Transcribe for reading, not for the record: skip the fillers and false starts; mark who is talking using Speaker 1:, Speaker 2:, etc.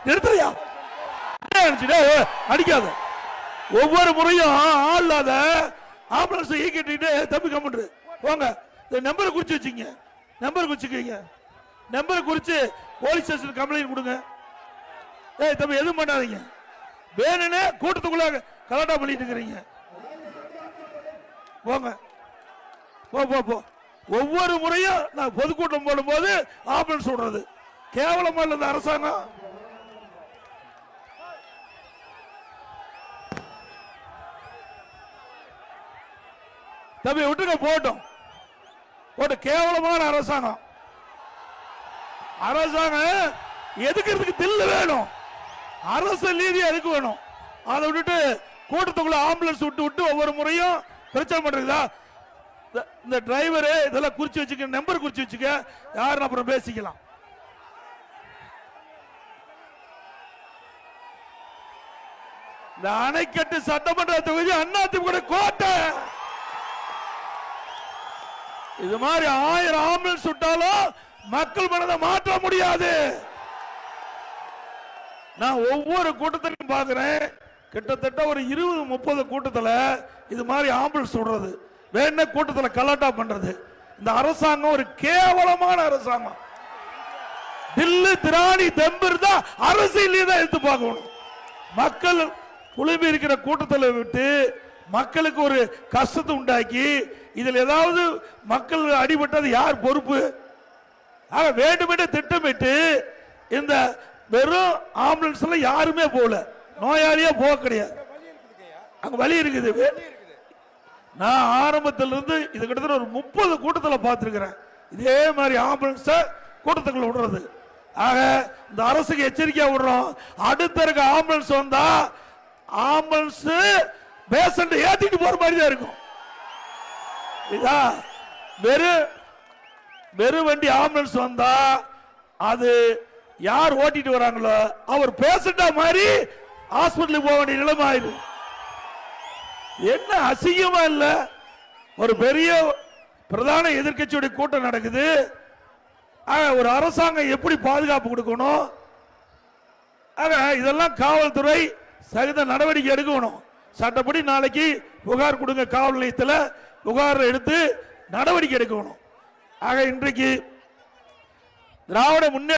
Speaker 1: நிறுத்துறியா? அடிக்காத. ஒவ்வொரு முறையும் ஆளாத ஆம்புலன்ஸ் ஈக்கிட்டு தம்பி கம்முன்று போங்க. இந்த நம்பரை குறிச்சு வச்சுங்க, நம்பர் குறிச்சுக்கீங்க, நம்பரை குறிச்சு போலீஸ் ஸ்டேஷன் கம்ப்ளைண்ட் கொடுங்க. தம்பி எதுவும் பண்ணாதீங்க, வேணுன்னு கூட்டத்துக்குள்ள கலாட்டா பண்ணிட்டு இருக்கிறீங்க. போங்க போ போ போ. ஒவ்வொரு முறையும் நான் பொதுக்கூட்டம் போடும் போது ஆம்புலன்ஸ் விடுறது கேவலமா இல்ல இந்த அரசாங்கம். தம்பி விட்டுங்க போட்டோம் போட்டு. கேவலமான அரசாங்கம். அரசாங்கம் எதுக்கிறதுக்கு தில்லு வேணும், அரசு நீதி எதுக்கு வேணும். அதை விட்டுட்டு கூட்டத்துக்குள்ள ஆம்புலன்ஸ் விட்டு விட்டு ஒவ்வொரு முறையும் பிரச்சனை பண்றீங்களா? இந்த டிரைவர் இதெல்லாம் குறிச்சு வச்சுக்க, நம்பர் குறிச்சு வச்சுக்க, யாருன்னு அப்புறம் பேசிக்கலாம். இந்த அணைக்கட்டு சட்டமன்ற தொகுதி அதிமுக கோட்டை. இது மாதிரி 1000 ஆம்புலன்ஸ் விட்டாலும் மக்கள் மனதை மாற்ற முடியாது. நான் ஒவ்வொரு கூட்டத்திலும் பாக்குறேன், கிட்டத்தட்ட ஒரு 20-30 கூட்டத்தில் இது மாதிரி ஆம்புலன்ஸ் விடுறது, வேணா கூட்டத்தில் கலாட்டா பண்றது. இந்த அரசாங்கம் ஒரு கேவலமான அரசாங்கம். தில்லு திராணி தெம்பர் தான் அரசியலே தான் எடுத்து பார்க்கணும். மக்கள் குழுமி இருக்கிற கூட்டத்தில் விட்டு மக்களுக்கு ஒரு கஷ்டத்தை உண்டாக்கி இதில் ஏதாவது மக்கள் அடிபட்டது யார் பொறுப்பு? ஆக வேண்டுமென்று திட்டமிட்டு இந்த வெறும் ஆம்புலன்ஸ்ல யாருமே போகல, நோயாளியே போக கிடையாது. அங்க வழி இருக்குது. நான் ஆரம்பத்திலிருந்து இது கிட்டத்தட்ட ஒரு 30 கூட்டத்தில் பார்த்திருக்கிறேன் இதே மாதிரி ஆம்புலன்ஸ் கூட்டத்துக்குள்ள விடுறது. ஆக இந்த அரசுக்கு எச்சரிக்கையா விடுறோம், அடுத்த இருக்க ஆம்புலன்ஸ் வந்தா ஆம்புலன்ஸ் பேஷண்ட் ஏத்திட்டு போற மாதிரி தான் இருக்கும். வெறும் வண்டி ஆம்புலன்ஸ் வந்தா அது யார் ஓட்டிட்டு வராங்களோ அவர் பேஷண்டா மாதிரி ஹாஸ்பிட்டலுக்கு போக வேண்டிய நிலைமை ஆயிடும். என்ன அசிங்கமா இல்ல? ஒரு பெரிய பிரதான எதிர்க்கட்சியுடைய கூட்டம் நடக்குது. ஒரு அரசாங்கம் எப்படி பாதுகாப்பு கொடுக்கணும்? இதெல்லாம் காவல்துறை சகித நடவடிக்கை எடுக்கணும். சட்டப்படி நாளைக்கு புகார் கொடுங்க, காவல் நிலையத்தில் புகார் எடுத்து நடவடிக்கை எடுக்கணும். ஆக இன்றைக்கு திராவிட முன்னேற்ற